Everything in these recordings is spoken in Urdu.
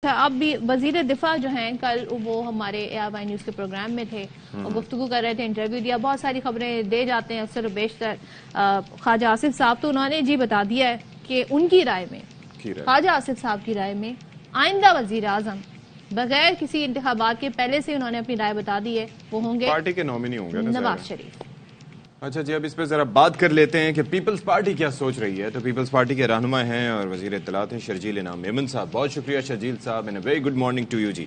اب بھی وزیر دفاع جو ہیں کل وہ ہمارے ARY نیوز کے پروگرام میں تھے اور گفتگو کر رہے تھے، انٹرویو دیا. بہت ساری خبریں دے جاتے ہیں اکثر و بیشتر. خواجہ آصف صاحب تو انہوں نے جی بتا دیا ہے کہ ان کی رائے میں، خواجہ آصف صاحب کی رائے میں آئندہ وزیر اعظم بغیر کسی انتخابات کے پہلے سے انہوں نے اپنی رائے بتا دی ہے، وہ ہوں گے پارٹی کے نومینی ہوں گے نواز شریف. اچھا جی، اب اس پہ ذرا بات کر لیتے ہیں کہ پیپلز پارٹی کیا سوچ رہی ہے. تو پیپلز پارٹی کے رہنما ہیں اور وزیر اطلاعات ہیں شرجیل انعام میمن صاحب. بہت شکریہ شرجیل صاحب، and very good morning to you جی.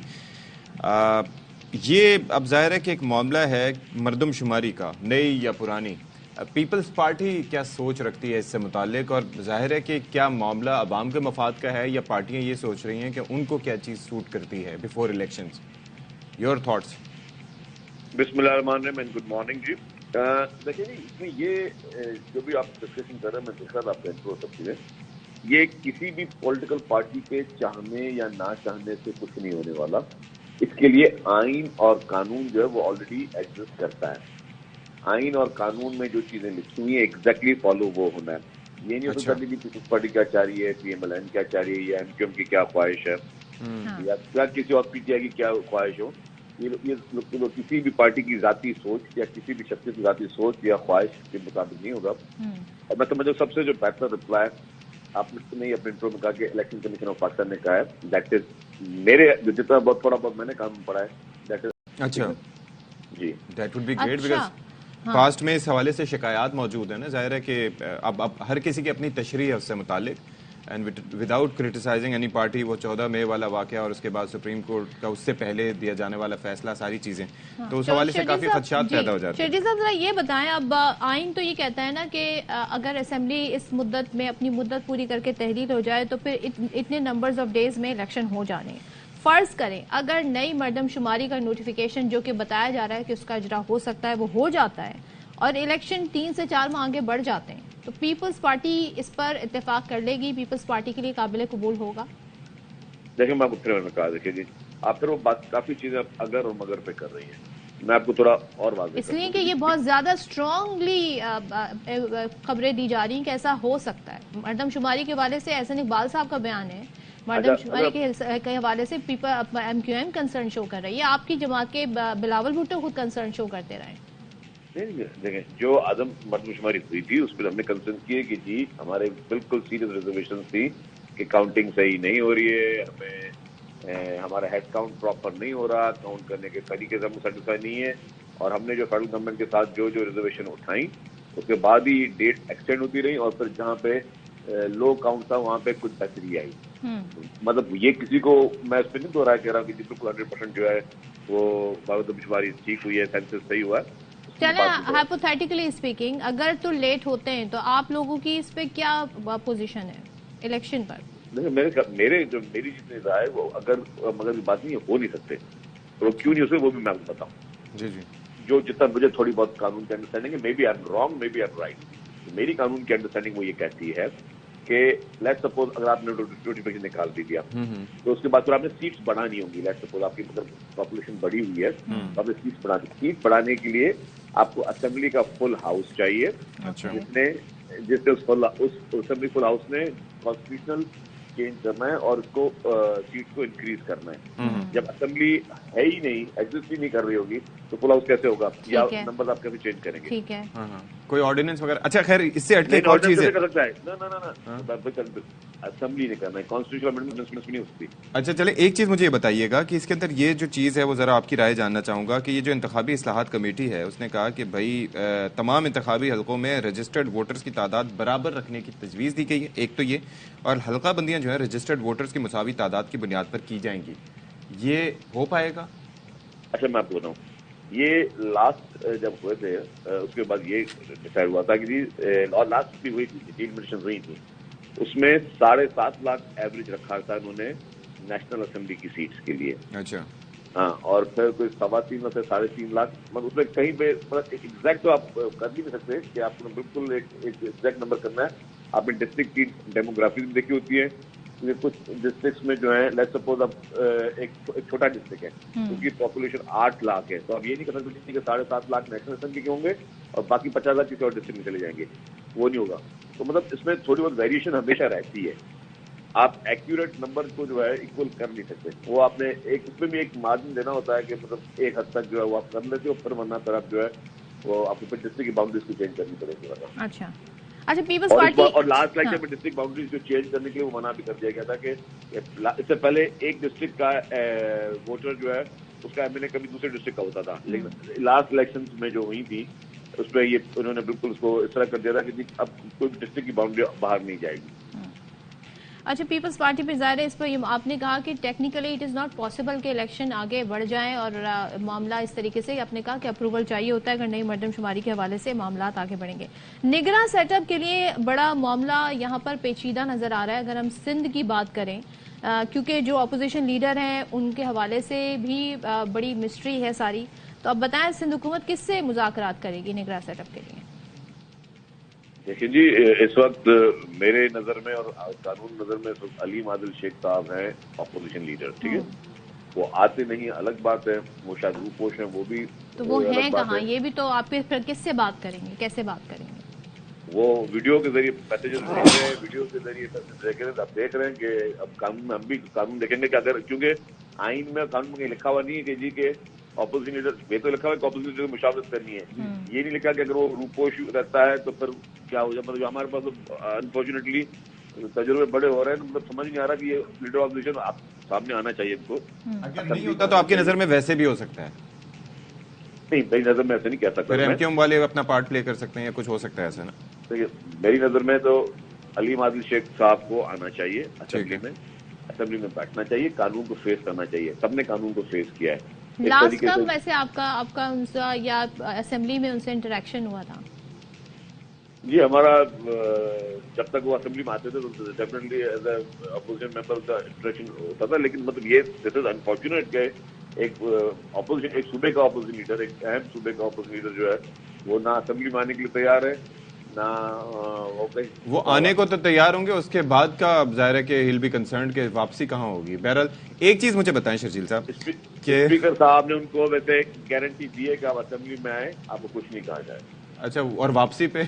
یہ اب ظاہر ہے کہ ایک معاملہ ہے مردم شماری کا، نئی یا پرانی. پیپلز پارٹی کیا سوچ رکھتی ہے اس سے متعلق، اور ظاہر ہے کہ کیا معاملہ عوام کے مفاد کا ہے یا پارٹیاں یہ سوچ رہی ہیں کہ ان کو کیا چیز سوٹ کرتی ہے بیفور الیکشنز؟ Your thoughts. بسم اللہ الرحمن الرحیم اینڈ گڈ مارننگ جی. دیکھیں جی، اس میں یہ جو بھی آپ ڈسکشن کر رہے ہیں، میں دیکھ رہا تھا آپ کا انٹرو سب چیزیں، یہ کسی بھی پولیٹیکل پارٹی کے چاہنے یا نہ چاہنے سے کچھ نہیں ہونے والا. اس کے لیے آئین اور قانون جو ہے وہ آلریڈی ایگزسٹ کرتا ہے. آئین اور قانون میں جو چیزیں لکھی ہوئی ہیں ایگزیکٹلی فالو وہ ہونا ہے. یہ نہیں ہو سکتا کہ پیپلز پارٹی کیا چاہ رہی ہے، PMLN کیا چاہ رہی ہے، یا MQM کی کیا خواہش ہے، یا کسی اور PTI کی کیا خواہش ہو. یہ کسی بھی پارٹی کی ذاتی سوچ یا کسی بھی شخص کی ذاتی سوچ یا خواہش کے مطابق نہیں ہوگا. اور میں سمجھوں سب سے جو بہتر رپلائی آپ نے اپنے انٹرو میں کہا کہ الیکشن کمیشن آف پاکستان نے کہا ہے، دیٹ از میرے جتنا بہت تھوڑا بہت میں نے قانون پڑھا ہے، دیٹ از اچھا جی that would be great, because past میں اس حوالے سے شکایات موجود ہیں نا. ظاہر ہے کہ اب ہر کسی کی اپنی تشریح ہے اس سے متعلق، and without criticising any party. وہ 14 مئی والا واقعہ اور اس کے بعد سپریم کورٹ کا اس سے پہلے دیا جانے والا فیصلہ، ساری چیزیں تو اس حوالے سے کافی خدشات پیدا ہو جاتے ہیں. شرجیل صاحب ذرا یہ بتائیں، اب آئین تو یہ کہتا ہے نا کہ اگر اسمبلی اس مدت میں اپنی مدت پوری کر کے تحلیل ہو جائے تو پھر اتنے نمبرز آف ڈیز میں الیکشن ہو جانے ہیں. فرض کریں اگر نئی مردم شماری کا نوٹیفیکیشن جو کہ بتایا جا رہا ہے کہ اس کا اجرا ہو سکتا ہے وہ ہو جاتا ہے اور الیکشن 3 سے 4 ماہ آگے بڑھ جاتے ہیں، تو پیپلز پارٹی اس پر اتفاق کر لے گی؟ پیپلز پارٹی کے لیے قابل قبول ہوگا؟ دیکھیں میں آپ کو پھر میں کہا، دیکھیں جی آپ پھر وہ بات کافی چیزیں اگر اور مگر پہ کر رہی ہیں. میں آپ کو تھوڑا اور واضح اس لیے کہ یہ بہت زیادہ اسٹرانگلی خبریں دی جا رہی ہیں کہ ایسا ہو سکتا ہے. مردم شماری کے حوالے سے احسن اقبال صاحب کا بیان ہے، مردم شماری کے حوالے سے MQM کنسرن شو کر رہی ہے. آپ کی جماعت کے بلاول بھٹو خود کنسرن شو کرتے رہے. نہیں دیکھیں، جو عدم مردم شماری ہوئی تھی اس پہ ہم نے کنسرن کیے کہ جی ہمارے بالکل سیریس ریزرویشن تھی کہ کاؤنٹنگ صحیح نہیں ہو رہی ہے، ہمیں ہمارا ہیڈ کاؤنٹ پراپر نہیں ہو رہا، کاؤنٹ کرنے کے طریقے سے ہم سیٹسفائی نہیں ہے. اور ہم نے جو فیڈرل گورنمنٹ کے ساتھ جو ریزرویشن اٹھائیں اس کے بعد ہی ڈیٹ ایکسٹینڈ ہوتی رہی، اور پھر جہاں پہ لو کاؤنٹ تھا وہاں پہ کچھ بہتری آئی. مطلب یہ کسی کو میں اس پہ نہیں دو رائے کہہ رہا کہ جی بالکل 100% جو ہے وہ مردم شماری ٹھیک ہوئی ہے، سینسس صحیح ہوا ہے. چلیں ہائپوتھیٹیکلی اسپیکنگ اگر تو لیٹ ہوتے ہیں تو آپ لوگوں کی اس پہ کیا پوزیشن ہے الیکشن پر؟ میری جتنی رائے وہ اگر مگر بات نہیں ہو نہیں سکتے تو کیوں نہیں ہو سکتے وہ بھی میں آپ کو بتاؤں. جی جی جو جتنا مجھے تھوڑی بہت قانون کی انڈرسٹینڈنگ ہے، maybe I am wrong, maybe I am right. میری قانون کی انڈرسٹینڈنگ وہ یہ کہتی ہے کہ لیٹ سپوز اگر آپ نے نوٹیفکیشن نکال بھی دیا تو اس کے بعد پھر آپ نے سیٹس بڑھانی ہوں گی. لیٹ سپوز آپ کی پاپولیشن بڑی ہوئی ہے تو آپ نے سیٹس بڑھانی. سیٹ بڑھانے کے لیے آپ کو اسمبلی کا فل ہاؤس چاہیے، جس سے اس اسمبلی فل ہاؤس نے کانسٹیٹیوشنل چینج کرنا ہے اور اس کو سیٹس کو انکریز کرنا ہے. جب اسمبلی ہے ہی نہیں، ایگزسٹ ہی نہیں کر رہی ہوگی تو فل ہاؤس کیسے ہوگا، یا نمبر آپ کیسے چینج کریں گے؟ ٹھیک ہے، کوئی آرڈیننس وغیرہ؟ اچھا خیر، اس سے ہٹ کے ایک اور چیز ہے. کر سکتا ہے اسمبلی نے کرنا ہے، کانسٹیٹیوشنل امینڈمنٹ نہیں ہو سکتی. اچھا چلے ایک چیز مجھے یہ بتائیے گا کہ اس کے اندر یہ جو چیز ہے وہ ذرا آپ کی رائے جاننا چاہوں گا کہ یہ جو انتخابی اصلاحات کمیٹی ہے اس نے کہا کہ بھائی تمام انتخابی حلقوں میں رجسٹرڈ ووٹرز کی تعداد برابر رکھنے کی تجویز دی گئی ہے. ایک تو یہ، اور حلقہ بندیاں جو ہیں رجسٹرڈ ووٹرز کی مساوی تعداد کی بنیاد پر کی جائیں گی. یہ ہو پائے گا؟ اچھا میں آپ کو بتاؤں، یہ لاسٹ جب ہوئے تھے اس کے بعد یہ ڈیسائڈ ہوا تھا کہ جی لاسٹ بھی ہوئی تھی، ڈیل مشن ہوئی تھی، اس میں 7.5 لاکھ ایوریج رکھا تھا انہوں نے نیشنل اسمبلی کی سیٹس کے لیے. اچھا ہاں، اور پھر کوئی 3.25 سے 3.5 لاکھ، مطلب اس میں کہیں پہ مطلب ایگزیکٹ تو آپ کر بھی نہیں سکتے کہ آپ کو بالکل ایک ایگزیکٹ نمبر کرنا ہے. آپ نے ڈسٹرکٹ کی ڈیموگرافی بھی دیکھی ہوتی ہے. کچھ ڈسٹرکٹس میں جو ہے لیٹ سپوز اب ایک چھوٹا ڈسٹرکٹ ہے، اس کی پاپولیشن 8 لاکھ ہے، تو آپ یہ نہیں کر سکتے کہ 7.5 لاکھ نیشنل اسمبلی کے ہوں گے اور باقی 50 لاکھ کسی اور ڈسٹرکٹ میں چلے جائیں گے. وہ نہیں ہوگا. تو مطلب اس میں تھوڑی بہت ویریشن ہمیشہ رہتی ہے. آپ ایکوریٹ نمبر کو جو ہے اکول کر نہیں سکتے. وہ آپ نے ایک اس میں بھی ایک مارجن دینا ہوتا ہے کہ مطلب ایک حد تک جو ہے وہ آپ کر لیتے ہو, پھر ورنہ پھر آپ جو ہے وہ آپ کو پھر ڈسٹرکٹ کی باؤنڈریز کو چینج کرنی پڑے گی. اچھا اچھا, پیپلز پارٹی اور لاسٹ لیکچر میں ڈسٹرکٹ باؤنڈریز کو چینج کرنے کے لیے وہ منع بھی کر دیا گیا تھا کہ اس سے پہلے ایک ڈسٹرکٹ کا ووٹر جو ہے اس کا ایم این اے کبھی دوسرے ڈسٹرکٹ کا ہوتا تھا, لیکن لاسٹ الیکشن میں جو ہوئی تھی اس میں یہ انہوں نے بالکل اس کو اس طرح کر دیا تھا کہ اب کوئی ڈسٹرکٹ کی باؤنڈری باہر نہیں جائے گی. اچھا, پیپلز پارٹی پہ ظاہر ہے اس پر آپ نے کہا کہ technically it is not possible کہ الیکشن آگے بڑھ جائیں اور معاملہ اس طریقے سے, آپ نے کہا کہ اپروول چاہیے ہوتا ہے اگر نئی مردم شماری کے حوالے سے معاملات آگے بڑھیں گے. نگراں سیٹ اپ کے لیے بڑا معاملہ یہاں پر پیچیدہ نظر آ رہا ہے اگر ہم سندھ کی بات کریں, کیونکہ جو اپوزیشن لیڈر ہیں ان کے حوالے سے بھی بڑی مسٹری ہے ساری. تو اب بتائیں سندھ حکومت کس سے مذاکرات کرے گی نگراں سیٹ اپ کے لیے؟ دیکھیں جی, اس وقت میرے نظر میں اور قانون نظر میں علیم عادل شیخ صاحب ہیں اپوزیشن لیڈر, ٹھیک ہے. وہ آتے نہیں الگ بات ہے, وہ شاید روپوش ہیں, وہ بھی تو وہ ہیں الگ بات کہاں, ہے. یہ بھی تو آپ پھر کس سے بات کریں گے, کیسے بات کریں گے؟ وہ ویڈیو کے ذریعے میسیجز بھیج رہے ہیں, ویڈیو کے ذریعے آپ دیکھ رہے ہیں کہ اب قانون میں ہم بھی قانون دیکھیں گے کہ اگر, کیونکہ آئین میں قانون میں لکھا ہوا نہیں ہے کہ جی کہ اپوزیشن لیڈر, یہ تو لکھا ہوا ہے کہ اپوزیشن لیڈر مشاورت کرنی ہے, یہ نہیں لکھا کہ اگر وہ روپوش رہتا ہے تو پھر کیا ہو جائے. مطلب ہمارے پاس انفارچونیٹلی تجربے بڑے ہو رہے ہیں, مطلب سمجھ نہیں آ رہا کہ یہ لیڈر آف اپوزیشن آپ سامنے آنا چاہیے ان کو. اگر نہیں ہوتا تو آپ کی نظر میں ویسے بھی ہو سکتا ہے؟ نہیں, میری نظر میں ایسے نہیں کہہ سکتا. پھر ایم کیو ایم والے اپنا پارٹ پلے کر سکتے ہیں یا کچھ ہو سکتا ہے ایسا نا؟ دیکھیے میری نظر میں تو علیم عادل شیخ صاحب کو آنا چاہیے اسمبلی میں بیٹھنا چاہیے, قانون کو فیس کرنا چاہیے. سب نے قانون کو فیس کیا ہے. لاسٹ کب ویسے آپ کا ان سے یا اسمبلی میں ان سے انٹریکشن ہوا تھا؟ جی ہمارا جب تک وہ اسمبلی میں آتے تھے تو ڈیفینیٹلی ایز اے اپوزیشن ممبر کا انٹریکشن ہوتا تھا, لیکن مطلب یہ دس از انفارچونیٹ کہ ایک اپوزیشن, ایک صوبے کا اپوزیشن لیڈر, ایک اہم صوبے کا اپوزیشن لیڈر جو ہے وہ نہ اسمبلی میں آنے کے لیے تیار ہے, نہ وہ آنے کو تو تیار ہوں گے, اس کے بعد کا ظاہر ہے کہ ہل بی کنسرنڈ کہ واپسی کہاں ہوگی. بہرحال ایک چیز مجھے بتائیں شرجیل صاحب, کہ اسپیکر صاحب نے ان کو ویسے گارنٹی دی ہے کہ آپ اسمبلی میں آئیں, آپ کو کچھ نہیں کہا جائے. اچھا, اور واپسی پہ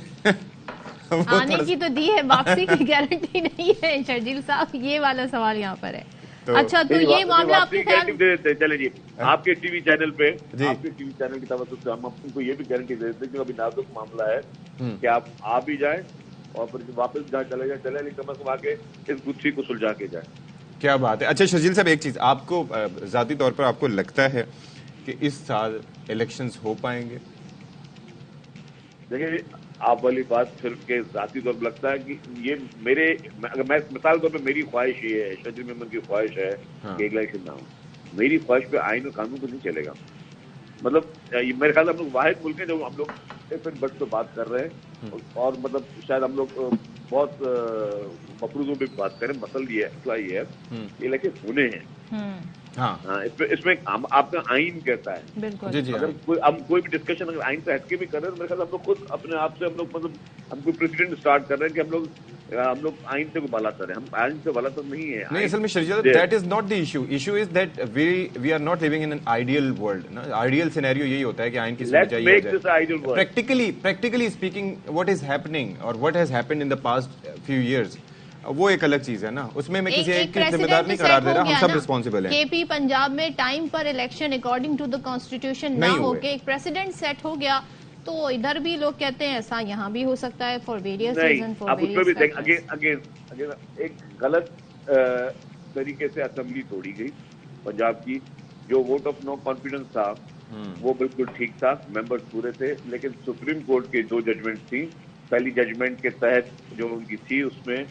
آنے کی تو دی ہے, واپسی کی گارنٹی نہیں ہے شرجیل صاحب, یہ والا سوال یہاں پر ہے. اچھا, تو یہ معاملہ آپ کے خیال چلے جی آپ کے ٹی وی چینل پہ, آپ کے ٹی وی چینل کی توسط سے ہم ان کو یہ بھی گارنٹی دے دیتے ہیں کہ ابھی نازک معاملہ ہے کہ آپ آ بھی جائیں اور پھر واپس جہاں چلے جائیں چلے, لیکن کم از کم آ کے اس گتھی کو سلجھا کے جائیں. کیا بات ہے. اچھا شرجیل صاحب, ایک چیز آپ کو ذاتی طور پر آپ کو لگتا ہے کہ اس سال الیکشنز ہو پائیں گے؟ دیکھیں آپ والی بات صرف کہ ذاتی طور پر لگتا ہے کہ یہ میرے, اگر میں مثال طور پہ میری خواہش یہ ہے, شجر ممبر کی خواہش ہے کہ ایک الیکشن نہ ہو. میری خواہش پہ آئین اور قانون تو نہیں چلے گا. مطلب میرے خیال ہم لوگ واحد ملک ہیں جو ہم لوگ ڈفرینٹ بٹ پہ بات کر رہے ہیں, اور مطلب شاید ہم لوگ بہت مفروضوں پہ بات کریں. مسئلہ یہ ہے, مسئلہ یہ ہے یہ الیکشن ہونے ہیں. ہاں, اس میں آپ کا آئین کہتا ہے. بالکل, اگر ہم کوئی بھی ڈسکشن اگر آئین سے ہٹ کے بھی کر رہے ہیں تو میرے خیال ہم لوگ خود اپنے آپ سے ہم لوگ مطلب ہم کوئی پریسیڈنٹ اسٹارٹ کر رہے ہیں کہ ہم لوگ آئین سے کو بالا تر ہیں. ہم آئین سے بالا تر نہیں ہے. نہیں, اصل میں Sharjeel that is not the issue. Issue is that we are not living in an ideal world. Ideal scenario یہی ہوتا ہے کہ آئین کی سمجھ آئی جائے. Practically speaking what is happening اور what has happened in the past few years, وہ ایک الگ چیز ہے نا. اس میں کسی ایک کی ذمہ دار نہیں قرار دے رہا, ہم سب ریسپانسبل ہیں. کے پی پنجاب میں ٹائم پر election according to the constitution نہ ہو کے ایک پریسیڈنٹ سیٹ ہو گیا, تو ادھر بھی لوگ کہتے ہیں ایسا یہاں بھی ہو سکتا ہے فار ویریس ریزن. اب اس میں بھی اگین ایک غلط طریقے سے اسمبلی توڑی گئی پنجاب کی. جو ووٹ آف نو کانفیڈنس تھا وہ بالکل ٹھیک تھا, ممبرز پورے تھے, لیکن سپریم کورٹ کے دو ججمنٹ تھی. پہلی ججمنٹ کے تحت جو ان کی تھی اس میں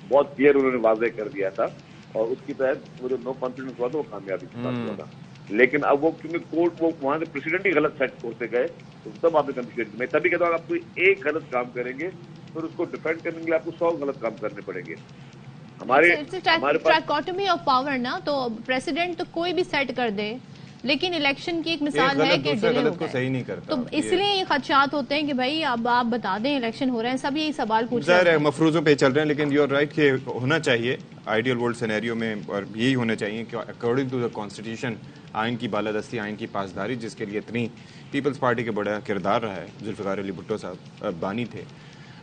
بہت کلیئر انہوں نے واضح کر دیا تھا, اور اس کی تحت وہ جو نو کانفیڈنس ہوا تھا وہ کامیابی کے ساتھ ہوا تھا. لیکن اب وہ کیونکہ کورٹ وہ وہاں سے پریسیڈنٹ ہی غلط سیٹ ہوتے گئے تو تب آپ نے کنفیوژن. میں تبھی کہتا ہوں آپ کوئی ایک غلط کام کریں گے پھر اس کو ڈیفینڈ کرنے کے لیے آپ کو 100 غلط کام کرنے پڑیں گے. ہمارے پاس ٹریکوٹمی آف پاور نا, تو پریسیڈنٹ تو کوئی بھی سیٹ کر دے, لیکن الیکشن کی ایک مثال ہے کہ ڈیلے ہو گئے, تو اس لیے یہ خدشات ہوتے ہیں کہ بھائی اب آپ بتا دیں الیکشن ہو رہے ہیں, سب یہی سوال پوچھ رہے ہیں. مفروضوں پہ چل رہے ہیں, لیکن یو آر رائٹ کہ ہونا چاہیے آئیڈیل ورلڈ سینیریو میں, اور یہی ہونا چاہیے کہ اکارڈنگ ٹو دا کانسٹیٹیوشن آئین کی بالادستی, آئین کی پاسداری, جس کے لیے اتنی پیپلز پارٹی کا بڑا کردار رہا ہے. ذوالفقار علی بھٹو صاحب بانی تھے,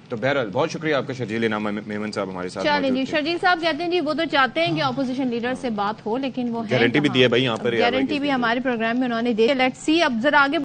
تو بہرحال بہت شکریہ آپ کا شرجیل انعام میمن صاحب ہمارے ساتھ چلیں موجود جی تھے. شرجیل صاحب کہتے ہیں جی وہ تو چاہتے ہیں کہ اپوزیشن لیڈر سے بات ہو لیکن وہ گارنٹی بھی دی ہے بھائی یہاں پر گارنٹی بھی ہمارے پروگرام میں انہوں نے دی. لیٹس سی اب ذرا آگے